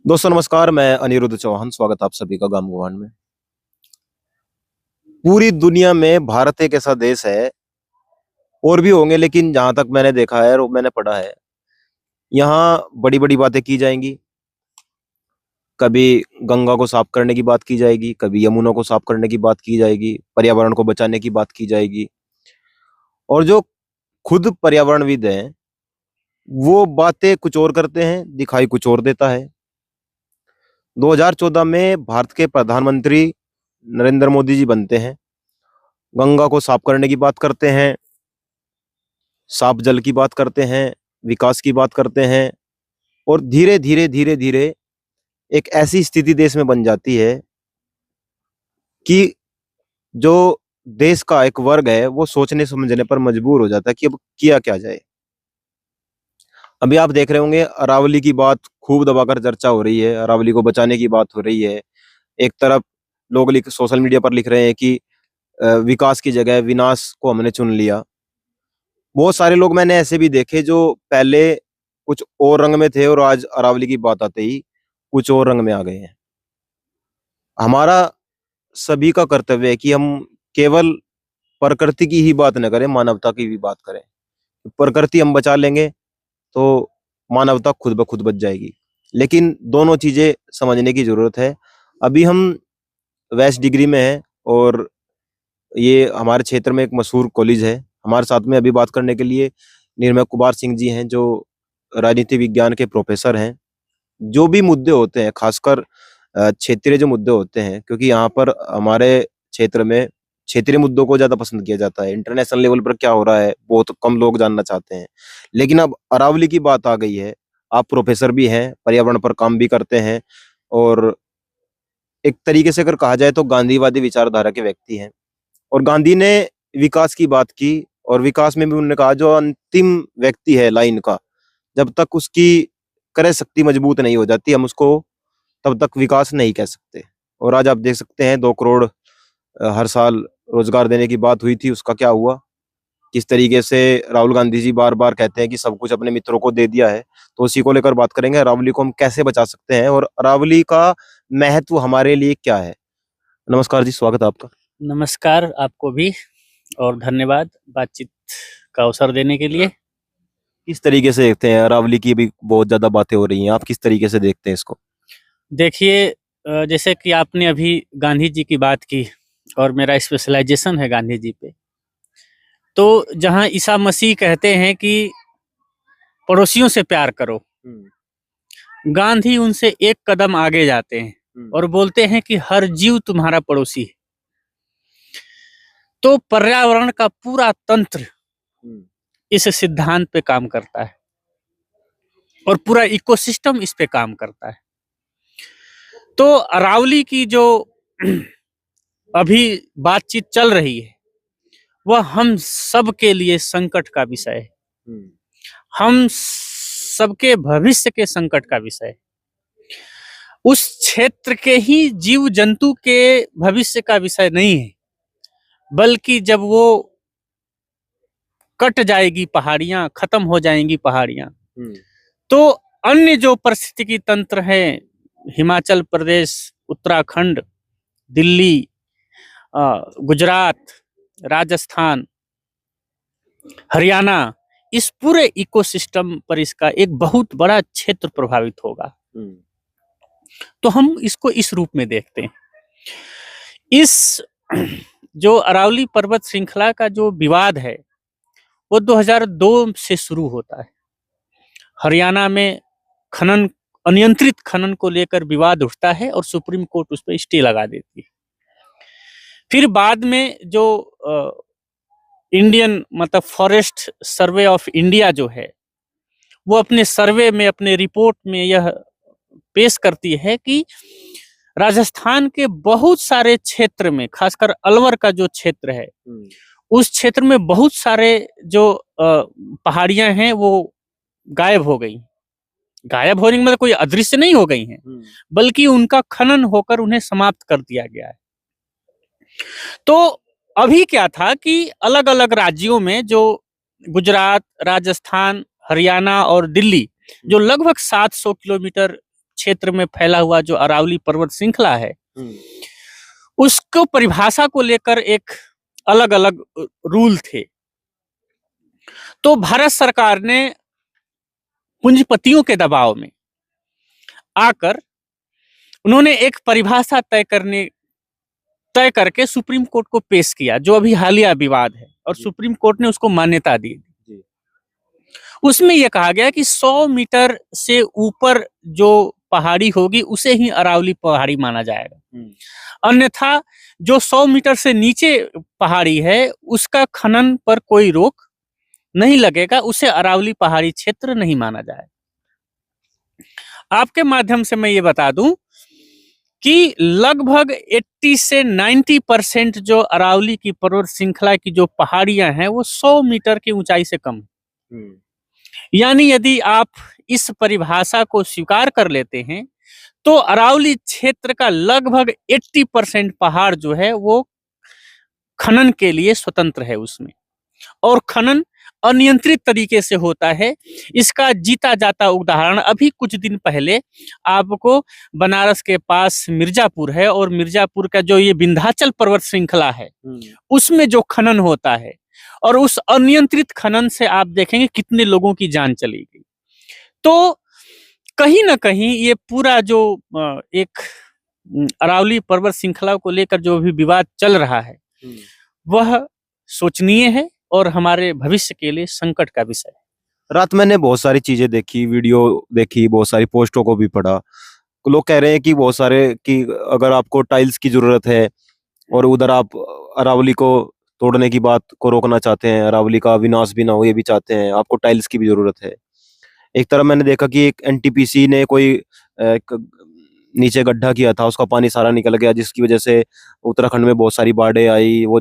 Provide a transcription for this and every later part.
दोस्तों नमस्कार, मैं अनिरुद्ध चौहान। स्वागत आप सभी का गाम गुवान में। पूरी दुनिया में भारत एक ऐसा देश है, और भी होंगे लेकिन जहां तक मैंने देखा है और मैंने पढ़ा है, यहाँ बड़ी बड़ी बातें की जाएंगी। कभी गंगा को साफ करने की बात की जाएगी, कभी यमुना को साफ करने की बात की जाएगी, पर्यावरण को बचाने की बात की जाएगी। और जो खुद पर्यावरणविद हैं वो बातें कुछ और करते हैं, दिखाई कुछ और देता है। 2014 में भारत के प्रधानमंत्री नरेंद्र मोदी जी बनते हैं, गंगा को साफ करने की बात करते हैं, साफ जल की बात करते हैं, विकास की बात करते हैं। और धीरे धीरे धीरे धीरे एक ऐसी स्थिति देश में बन जाती है कि जो देश का एक वर्ग है वो सोचने समझने पर मजबूर हो जाता है कि अब किया क्या जाए। अभी आप देख रहे होंगे, अरावली की बात खूब दबाकर चर्चा हो रही है, अरावली को बचाने की बात हो रही है। एक तरफ लोग सोशल मीडिया पर लिख रहे हैं कि विकास की जगह विनाश को हमने चुन लिया। बहुत सारे लोग मैंने ऐसे भी देखे जो पहले कुछ और रंग में थे और आज अरावली की बात आते ही कुछ और रंग में आ गए हैं। हमारा सभी का कर्तव्य है कि हम केवल प्रकृति की ही बात न करें, मानवता की भी बात करें। प्रकृति हम बचा लेंगे तो मानवता खुद ब खुद बच जाएगी। लेकिन दोनों चीजें समझने की जरूरत है। अभी हम वेस्ट डिग्री में हैं और ये हमारे क्षेत्र में एक मशहूर कॉलेज है। हमारे साथ में अभी बात करने के लिए निर्मय कुमार सिंह जी हैं, जो राजनीति विज्ञान के प्रोफेसर हैं। जो भी मुद्दे होते हैं, खासकर क्षेत्रीय जो मुद्दे होते हैं, क्योंकि यहाँ पर हमारे क्षेत्र में क्षेत्रीय मुद्दों को ज्यादा पसंद किया जाता है। इंटरनेशनल लेवल पर क्या हो रहा है बहुत कम लोग जानना चाहते हैं। लेकिन अब अरावली की बात आ गई है। आप प्रोफेसर भी हैं, पर्यावरण पर काम भी करते हैं, और एक तरीके से अगर कहा जाए तो गांधीवादी विचारधारा के व्यक्ति हैं। और गांधी ने विकास की बात की, और विकास में भी उन्होंने कहा जो अंतिम व्यक्ति है लाइन का, जब तक उसकी क्रय शक्ति मजबूत नहीं हो जाती हम उसको तब तक विकास नहीं कह सकते। और आज आप देख सकते हैं 2 करोड़ हर साल रोजगार देने की बात हुई थी, उसका क्या हुआ। किस तरीके से राहुल गांधी जी बार बार कहते हैं कि सब कुछ अपने मित्रों को दे दिया है। तो उसी को लेकर बात करेंगे, अरावली को हम कैसे बचा सकते हैं और अरावली का महत्व हमारे लिए क्या है। नमस्कार जी, स्वागत है आपका। नमस्कार आपको भी, और धन्यवाद बातचीत का अवसर देने के लिए। किस तरीके से देखते हैं, अरावली की भी बहुत ज्यादा बातें हो रही हैं, आप किस तरीके से देखते हैं इसको? देखिए, जैसे कि आपने अभी गांधी जी की बात की और मेरा स्पेशलाइजेशन है गांधी जी पे, तो जहां ईसा मसीह कहते हैं कि पड़ोसियों से प्यार करो, गांधी उनसे एक कदम आगे जाते हैं और बोलते हैं कि हर जीव तुम्हारा पड़ोसी है। तो पर्यावरण का पूरा तंत्र इस सिद्धांत पे काम करता है और पूरा इकोसिस्टम इस पे काम करता है। तो अरावली की जो अभी बातचीत चल रही है वह हम सब के लिए संकट का विषय है, हम सबके भविष्य के संकट का विषय है। उस क्षेत्र के ही जीव जंतु के भविष्य का विषय नहीं है, बल्कि जब वो कट जाएगी पहाड़ियां, खत्म हो जाएंगी पहाड़ियां, तो अन्य जो पारिस्थितिकी तंत्र है, हिमाचल प्रदेश, उत्तराखंड, दिल्ली, गुजरात, राजस्थान, हरियाणा, इस पूरे इकोसिस्टम पर इसका एक बहुत बड़ा क्षेत्र प्रभावित होगा। तो हम इसको इस रूप में देखते हैं। इस जो अरावली पर्वत श्रृंखला का जो विवाद है वो 2002 से शुरू होता है। हरियाणा में खनन, अनियंत्रित खनन को लेकर विवाद उठता है और सुप्रीम कोर्ट उस पर स्टे लगा देती है। फिर बाद में जो इंडियन मतलब फॉरेस्ट सर्वे ऑफ इंडिया जो है, वो अपने सर्वे में, अपने रिपोर्ट में यह पेश करती है कि राजस्थान के बहुत सारे क्षेत्र में, खासकर अलवर का जो क्षेत्र है, उस क्षेत्र में बहुत सारे जो पहाड़ियां हैं वो गायब हो गई। गायब होने का मतलब कोई अदृश्य नहीं हो गई हैं, बल्कि उनका खनन होकर उन्हें समाप्त कर दिया गया है। तो अभी क्या था कि अलग अलग राज्यों में, जो गुजरात, राजस्थान, हरियाणा और दिल्ली, जो लगभग 700 किलोमीटर क्षेत्र में फैला हुआ जो अरावली पर्वत श्रृंखला है, उसको परिभाषा को लेकर एक अलग अलग रूल थे। तो भारत सरकार ने पूंजीपतियों के दबाव में आकर उन्होंने एक परिभाषा तय करके सुप्रीम कोर्ट को पेश किया, जो अभी हालिया विवाद है, और सुप्रीम कोर्ट ने उसको मान्यता दी। उसमें यह कहा गया कि 100 मीटर से ऊपर जो पहाड़ी होगी उसे ही अरावली पहाड़ी माना जाएगा, अन्यथा जो 100 मीटर से नीचे पहाड़ी है उसका खनन पर कोई रोक नहीं लगेगा, उसे अरावली पहाड़ी क्षेत्र नहीं माना जाएगा। आपके माध्यम से मैं ये बता दूं कि लगभग 80 से 90% जो अरावली की पर्वत श्रृंखला की जो पहाड़ियां हैं वो 100 मीटर की ऊंचाई से कम है। यानी यदि आप इस परिभाषा को स्वीकार कर लेते हैं तो अरावली क्षेत्र का लगभग 80% पहाड़ जो है वो खनन के लिए स्वतंत्र है उसमें, और खनन अनियंत्रित तरीके से होता है। इसका जीता जाता उदाहरण अभी कुछ दिन पहले आपको बनारस के पास मिर्जापुर है, और मिर्जापुर का जो ये विंध्याचल पर्वत श्रृंखला है उसमें जो खनन होता है, और उस अनियंत्रित खनन से आप देखेंगे कितने लोगों की जान चली गई। तो कहीं ना कहीं ये पूरा जो एक अरावली पर्वत श्रृंखला को लेकर जो भी विवाद चल रहा है वह शोचनीय है और हमारे भविष्य के लिए संकट का विषय है। रात मैंने बहुत सारी चीजें देखी, वीडियो देखी, बहुत सारी पोस्टों को भी पढ़ा। लोग कह रहे हैं कि बहुत सारे कि अगर आपको टाइल्स की जरूरत है और उधर आप अरावली को तोड़ने की बात को रोकना चाहते हैं, अरावली का विनाश भी ना हो ये भी चाहते हैं, आपको टाइल्स की भी जरूरत है। एक तरफ मैंने देखा कि एक एनटीपीसी ने कोई नीचे गड्ढा किया था, उसका पानी सारा निकल गया, जिसकी वजह से उत्तराखंड में बहुत सारी बाढ़ें आई, वो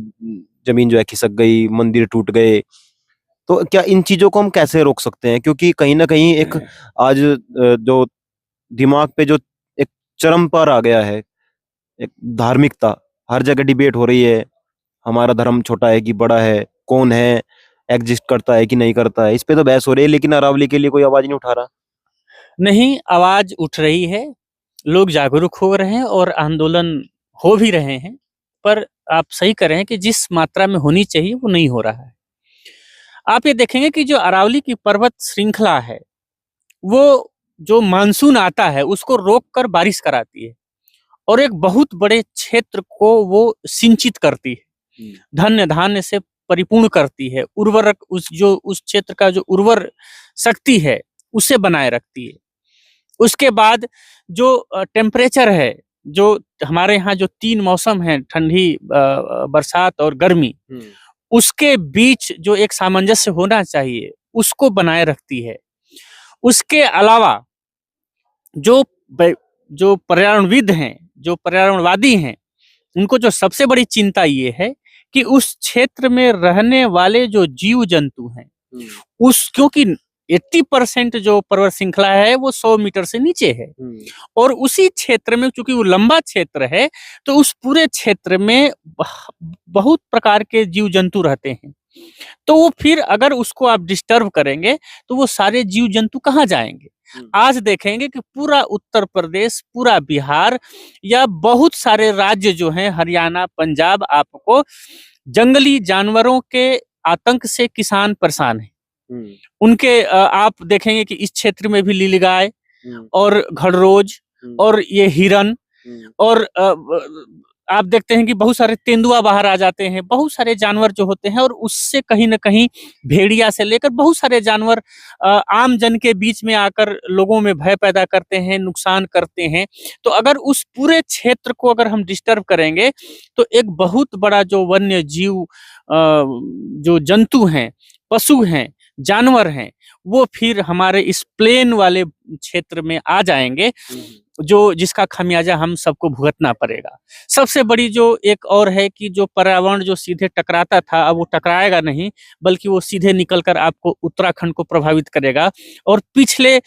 जमीन जो है खिसक गई, मंदिर टूट गए। तो क्या इन चीजों को हम कैसे रोक सकते हैं? क्योंकि कहीं ना कहीं एक आज जो दिमाग पे जो एक चरम पर आ गया है, एक धार्मिकता, हर जगह डिबेट हो रही है, हमारा धर्म छोटा है कि बड़ा है, कौन है, एग्जिस्ट करता है कि नहीं करता है, इस पे तो बहस हो रही है। लेकिन अरावली के लिए कोई आवाज नहीं उठा रहा। नहीं, आवाज उठ रही है, लोग जागरूक हो रहे हैं और आंदोलन हो भी रहे हैं, पर आप सही कह रहे हैं कि जिस मात्रा में होनी चाहिए वो नहीं हो रहा है। आप ये देखेंगे कि जो अरावली की पर्वत श्रृंखला है वो जो मानसून आता है उसको रोककर बारिश कराती है, और एक बहुत बड़े क्षेत्र को वो सिंचित करती है, धन्य धान्य से परिपूर्ण करती है, उर्वरक उस क्षेत्र का जो उर्वर शक्ति है उसे बनाए रखती है। उसके बाद जो टेम्परेचर है, जो हमारे यहाँ जो 3 मौसम है, ठंडी, बरसात और गर्मी, उसके बीच जो एक सामंजस्य होना चाहिए उसको बनाए रखती है। उसके अलावा जो पर्यावरणविद हैं, जो पर्यावरणवादी हैं, उनको जो सबसे बड़ी चिंता ये है कि उस क्षेत्र में रहने वाले जो जीव जंतु हैं क्योंकि 80% जो पर्वत श्रृंखला है वो 100 मीटर से नीचे है, और उसी क्षेत्र में चूंकि वो लंबा क्षेत्र है तो उस पूरे क्षेत्र में बहुत प्रकार के जीव जंतु रहते हैं। तो वो फिर अगर उसको आप डिस्टर्ब करेंगे तो वो सारे जीव जंतु कहाँ जाएंगे? आज देखेंगे कि पूरा उत्तर प्रदेश, पूरा बिहार या बहुत सारे राज्य जो हैं, हरियाणा, पंजाब, आपको जंगली जानवरों के आतंक से किसान परेशान हैं। उनके आप देखेंगे कि इस क्षेत्र में भी नीलगाय और घड़रोज और ये हिरन, और आप देखते हैं कि बहुत सारे तेंदुआ बाहर आ जाते हैं, बहुत सारे जानवर जो होते हैं, और उससे कहीं ना कहीं भेड़िया से लेकर बहुत सारे जानवर आम जन के बीच में आकर लोगों में भय पैदा करते हैं, नुकसान करते हैं। तो अगर उस पूरे क्षेत्र को अगर हम डिस्टर्ब करेंगे तो एक बहुत बड़ा जो वन्य जीव, जो जंतु हैं, पशु हैं, जानवर हैं, वो फिर हमारे इस प्लेन वाले क्षेत्र में आ जाएंगे, जो जिसका खमियाजा हम सबको भुगतना पड़ेगा। सबसे बड़ी जो एक और है कि जो पर्यावरण जो सीधे टकराता था अब वो टकराएगा नहीं, बल्कि वो सीधे निकलकर आपको उत्तराखंड को प्रभावित करेगा। और पिछले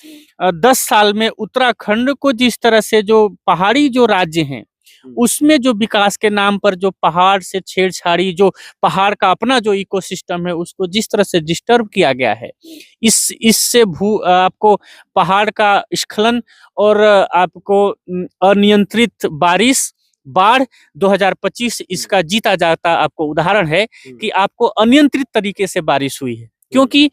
10 साल में उत्तराखंड को जिस तरह से जो पहाड़ी जो राज्य हैं उसमें जो विकास के नाम पर जो पहाड़ से छेड़छाड़ी, जो पहाड़ का अपना जो इकोसिस्टम है उसको जिस तरह से डिस्टर्ब किया गया है, इससे आपको पहाड़ का स्खलन और आपको अनियंत्रित बारिश, बाढ़ 2025 इसका जीता जाता आपको उदाहरण है कि आपको अनियंत्रित तरीके से बारिश हुई है, क्योंकि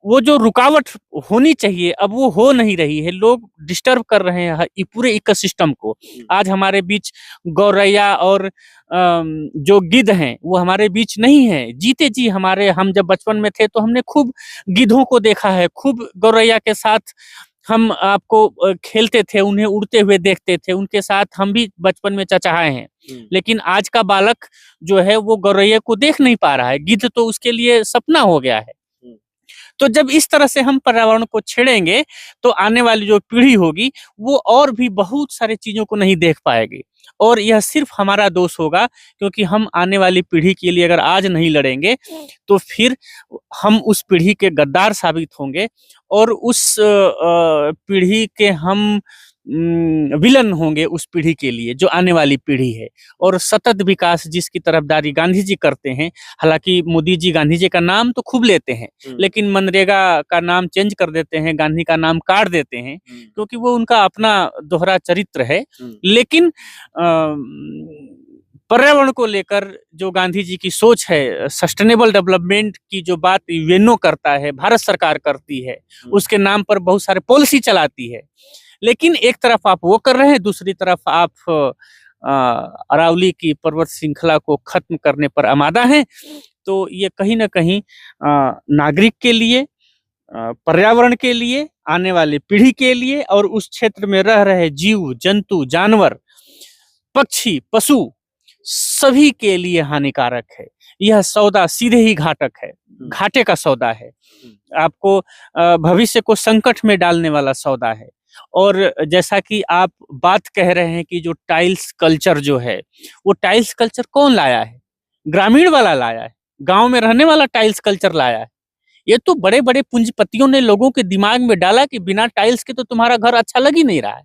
वो जो रुकावट होनी चाहिए अब वो हो नहीं रही है। लोग डिस्टर्ब कर रहे हैं ये पूरे इकोसिस्टम को। आज हमारे बीच गौरैया और जो गिद्ध हैं वो हमारे बीच नहीं है। जीते जी हम जब बचपन में थे तो हमने खूब गिद्धों को देखा है, खूब गौरैया के साथ हम आपको खेलते थे, उन्हें उड़ते हुए देखते थे, उनके साथ हम भी बचपन में चचाए हैं। लेकिन आज का बालक जो है वो गौरैया को देख नहीं पा रहा है, गिद्ध तो उसके लिए सपना हो गया है। तो जब इस तरह से हम पर्यावरण को छेड़ेंगे तो आने वाली जो पीढ़ी होगी वो और भी बहुत सारी चीजों को नहीं देख पाएगी, और यह सिर्फ हमारा दोष होगा, क्योंकि हम आने वाली पीढ़ी के लिए अगर आज नहीं लड़ेंगे तो फिर हम उस पीढ़ी के गद्दार साबित होंगे और उस पीढ़ी के हम विलन होंगे उस पीढ़ी के लिए जो आने वाली पीढ़ी है। और सतत विकास जिसकी तरफदारी गांधी जी करते हैं, हालांकि मोदी जी गांधी जी का नाम तो खूब लेते हैं लेकिन मनरेगा का नाम चेंज कर देते हैं, गांधी का नाम काट देते हैं, क्योंकि वो उनका अपना दोहरा चरित्र है। लेकिन पर्यावरण को लेकर जो गांधी जी की सोच है, सस्टेनेबल डेवलपमेंट की जो बात यूएनओ करता है, भारत सरकार करती है, उसके नाम पर बहुत सारे पॉलिसी चलाती है, लेकिन एक तरफ आप वो कर रहे हैं, दूसरी तरफ आप अरावली की पर्वत श्रृंखला को खत्म करने पर आमादा हैं। तो ये कहीं ना कहीं नागरिक के लिए, पर्यावरण के लिए, आने वाली पीढ़ी के लिए और उस क्षेत्र में रह रहे जीव जंतु, जानवर, पक्षी, पशु सभी के लिए हानिकारक है। यह सौदा सीधे ही घातक है, घाटे का सौदा है, आपको भविष्य को संकट में डालने वाला सौदा है। और जैसा कि आप बात कह रहे हैं कि जो टाइल्स कल्चर जो है, वो टाइल्स कल्चर कौन लाया है? ग्रामीण वाला लाया है, गांव में रहने वाला टाइल्स कल्चर लाया है। ये तो बड़े बड़े पूंजीपतियों ने लोगों के दिमाग में डाला कि बिना टाइल्स के तो तुम्हारा घर अच्छा लग ही नहीं रहा है।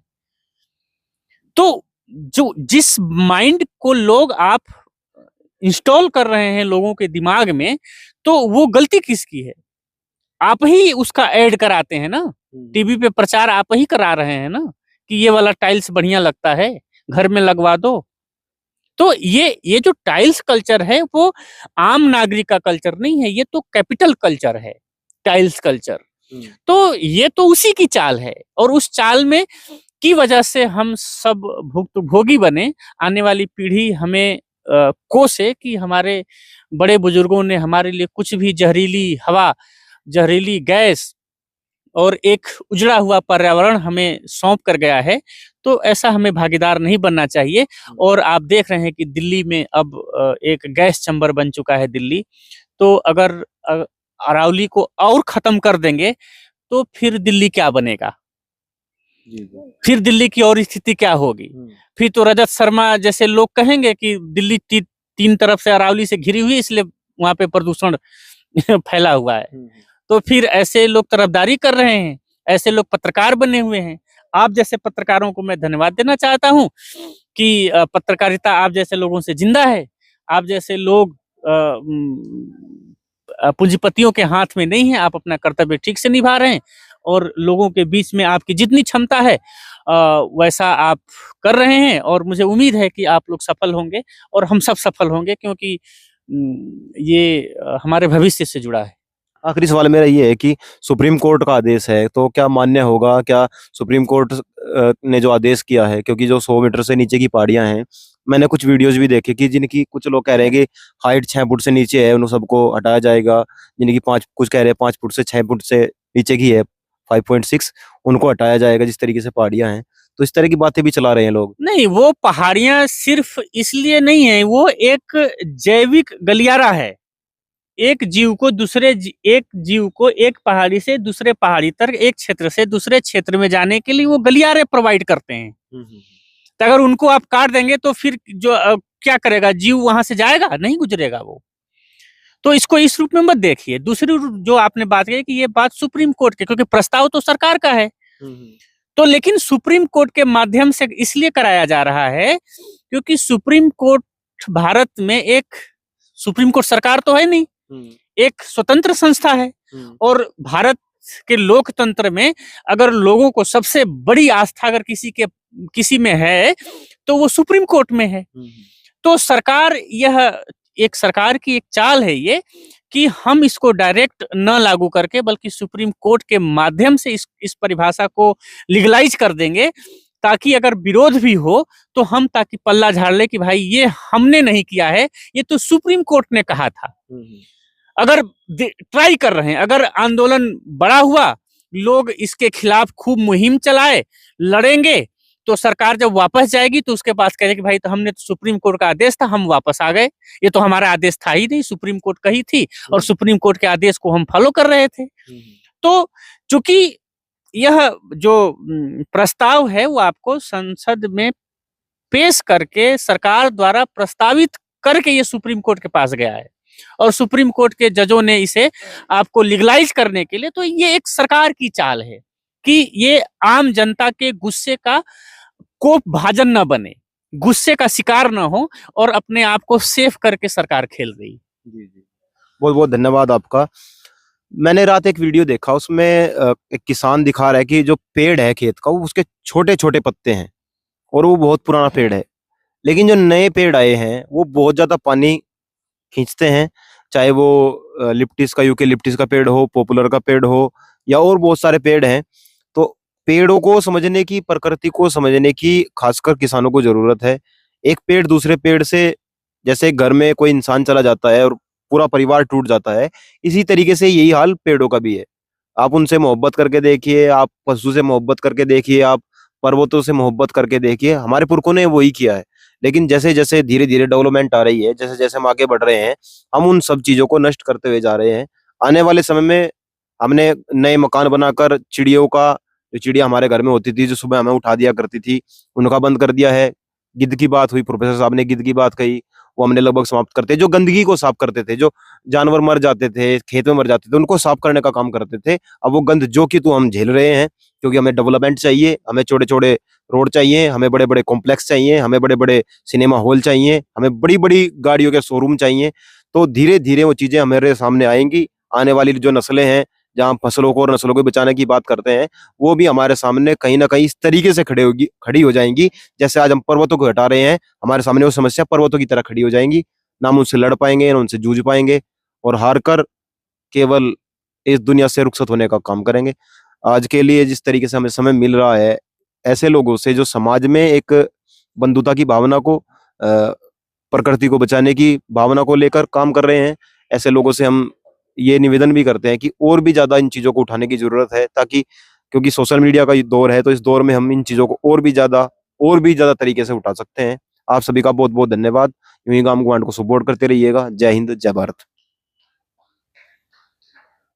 तो जिस माइंड को लोग आप इंस्टॉल कर रहे हैं लोगों के दिमाग में, तो वो गलती किसकी है? आप ही उसका ऐड कराते हैं ना, टीवी पे प्रचार आप ही करा रहे हैं ना कि ये वाला टाइल्स बढ़िया लगता है, घर में लगवा दो। तो ये जो टाइल्स कल्चर है वो आम नागरिक का कल्चर नहीं है, ये तो कैपिटल कल्चर है, टाइल्स कल्चर। तो ये तो उसी की चाल है, और उस चाल में की वजह से हम सब भुक्तभोगी बने। आने वाली पीढ़ी हमें कोसे कि हमारे बड़े बुजुर्गों ने हमारे लिए कुछ भी जहरीली हवा, जहरीली गैस और एक उजड़ा हुआ पर्यावरण हमें सौंप कर गया है। तो ऐसा हमें भागीदार नहीं बनना चाहिए। और आप देख रहे हैं कि दिल्ली में अब एक गैस चैम्बर बन चुका है दिल्ली। तो अगर अरावली को और खत्म कर देंगे तो फिर दिल्ली क्या बनेगा? फिर दिल्ली की और स्थिति क्या होगी? फिर तो रजत शर्मा जैसे लोग कहेंगे कि दिल्ली तीन तरफ से अरावली से घिरी हुई, इसलिए वहां पे प्रदूषण फैला हुआ है। तो फिर ऐसे लोग तरफदारी कर रहे हैं, ऐसे लोग पत्रकार बने हुए हैं। आप जैसे पत्रकारों को मैं धन्यवाद देना चाहता हूं कि पत्रकारिता आप जैसे लोगों से जिंदा है। आप जैसे लोग पूंजीपतियों के हाथ में नहीं है, आप अपना कर्तव्य ठीक से निभा रहे हैं और लोगों के बीच में आपकी जितनी क्षमता है वैसा आप कर रहे हैं। और मुझे उम्मीद है कि आप लोग सफल होंगे और हम सब सफल होंगे, क्योंकि ये हमारे भविष्य से जुड़ा है। आखिरी सवाल मेरा ये है कि सुप्रीम कोर्ट का आदेश है तो क्या मान्य होगा? क्या सुप्रीम कोर्ट ने जो आदेश किया है, क्योंकि जो 100 मीटर से नीचे की पहाड़ियां हैं, मैंने कुछ वीडियोस भी देखे कि जिनकी कुछ लोग कह रहे हैं कि हाइट 6 फुट से नीचे है, उन सबको हटाया जाएगा। जिनकी कुछ कह रहे हैं 5 फुट से 6 फुट से नीचे की है, 5.6, उनको हटाया जाएगा। जिस तरीके से पहाड़ियां हैं, तो इस तरह की बातें भी चला रहे हैं लोग। नहीं, वो पहाड़ियां सिर्फ इसलिए नहीं है, वो एक जैविक गलियारा है। एक जीव को एक पहाड़ी से दूसरे पहाड़ी तक, एक क्षेत्र से दूसरे क्षेत्र में जाने के लिए वो गलियारे प्रोवाइड करते हैं। तो अगर उनको आप काट देंगे तो फिर जो क्या करेगा जीव? वहां से जाएगा नहीं, गुजरेगा वो। तो इसको इस रूप में मत देखिए। दूसरी जो आपने बात की कि ये बात सुप्रीम कोर्ट के, क्योंकि प्रस्ताव तो सरकार का है। तो लेकिन सुप्रीम कोर्ट के माध्यम से इसलिए कराया जा रहा है क्योंकि सुप्रीम कोर्ट भारत में एक, सुप्रीम कोर्ट सरकार तो है नहीं, एक स्वतंत्र संस्था है। और भारत के लोकतंत्र में अगर लोगों को सबसे बड़ी आस्था अगर किसी में है तो वो सुप्रीम कोर्ट में है। तो सरकार, यह एक सरकार की एक चाल है ये कि हम इसको डायरेक्ट न लागू करके बल्कि सुप्रीम कोर्ट के माध्यम से इस परिभाषा को लीगलाइज कर देंगे, ताकि अगर विरोध भी हो तो हम ताकि पल्ला झाड़ ले कि भाई ये हमने नहीं किया है, ये तो सुप्रीम कोर्ट ने कहा था। अगर ट्राई कर रहे हैं, अगर आंदोलन बड़ा हुआ, लोग इसके खिलाफ खूब मुहिम चलाए, लड़ेंगे, तो सरकार जब वापस जाएगी तो उसके पास कहेगी कि भाई तो हमने तो सुप्रीम कोर्ट का आदेश था, हम वापस आ गए, ये तो हमारा आदेश था ही नहीं, सुप्रीम कोर्ट का ही थी और सुप्रीम कोर्ट के आदेश को हम फॉलो कर रहे थे। तो चूंकि यह जो प्रस्ताव है वो आपको संसद में पेश करके सरकार द्वारा प्रस्तावित करके ये सुप्रीम कोर्ट के पास गया है और सुप्रीम कोर्ट के जजों ने इसे आपको लीगलाइज करने के लिए, तो ये एक सरकार की चाल है कि ये आम जनता के गुस्से का कोप भाजन न बने, गुस्से का शिकार न हो और अपने आप को सेफ करके सरकार खेल रही। जी जी, बहुत बहुत धन्यवाद आपका। मैंने रात एक वीडियो देखा, उसमें एक किसान दिखा रहा है कि जो पेड़ है खेत का, वो उसके छोटे छोटे पत्ते हैं और वो बहुत पुराना पेड़ है, लेकिन जो नए पेड़ आए हैं वो बहुत ज्यादा पानी खींचते हैं, चाहे वो लिप्टिस का, यूकेलिप्टिस का पेड़ हो, पॉपुलर का पेड़ हो या और बहुत सारे पेड़ हैं। तो पेड़ों को समझने की, प्रकृति को समझने की खासकर किसानों को जरूरत है। एक पेड़ दूसरे पेड़ से, जैसे घर में कोई इंसान चला जाता है और पूरा परिवार टूट जाता है, इसी तरीके से यही हाल पेड़ों का भी है। आप उनसे मोहब्बत करके देखिए, आप पशु से मोहब्बत करके देखिए, आप पर्वतों से मोहब्बत करके देखिए, हमारे पुरखों ने वही किया है। लेकिन जैसे जैसे धीरे धीरे डेवलपमेंट आ रही है, जैसे जैसे हम आगे बढ़ रहे हैं, हम उन सब चीजों को नष्ट करते हुए जा रहे हैं। आने वाले समय में हमने नए मकान बनाकर चिड़ियों का, जो चिड़िया हमारे घर में होती थी, जो सुबह हमें उठा दिया करती थी, उनका बंद कर दिया है। गिद्ध की बात हुई, प्रोफेसर साहब ने गिद्ध की बात कही, वो हमने लगभग समाप्त करते। जो गंदगी को साफ करते थे, जो जानवर मर जाते थे, खेत में मर जाते थे, उनको साफ करने का काम करते थे। अब वो गंद जो कि हम झेल रहे हैं, क्योंकि हमें डेवलपमेंट चाहिए, हमें छोटे छोटे रोड चाहिए, हमें बड़े बड़े कॉम्प्लेक्स चाहिए, हमें बड़े बड़े सिनेमा हॉल चाहिए, हमें बड़ी बड़ी गाड़ियों के शोरूम चाहिए। तो धीरे धीरे वो चीजें हमारे सामने आएंगी। आने वाली जो नस्लें हैं, जहाँ फसलों को और नस्लों को बचाने की बात करते हैं, वो भी हमारे सामने कहीं ना कहीं इस तरीके से खड़ी हो जाएंगी। जैसे आज हम पर्वतों को हटा रहे हैं, हमारे सामने वो समस्या पर्वतों की तरह खड़ी हो जाएंगी। ना हम उनसे लड़ पाएंगे, ना उनसे जूझ पाएंगे, और हार कर केवल इस दुनिया से रुखसत होने का काम करेंगे। आज के लिए जिस तरीके से हमें समय मिल रहा है, ऐसे लोगों से जो समाज में एक बंधुता की भावना को, प्रकृति को बचाने की भावना को लेकर काम कर रहे हैं, ऐसे लोगों से हम ये निवेदन भी करते हैं कि और भी ज्यादा इन चीजों को उठाने की जरूरत है, ताकि, क्योंकि सोशल मीडिया का ये दौर है, तो इस दौर में हम इन चीजों को और भी ज्यादा तरीके से उठा सकते हैं। आप सभी का बहुत बहुत धन्यवाद। यूं ही गांव गवांड को सपोर्ट करते रहिएगा। जय हिंद, जय भारत।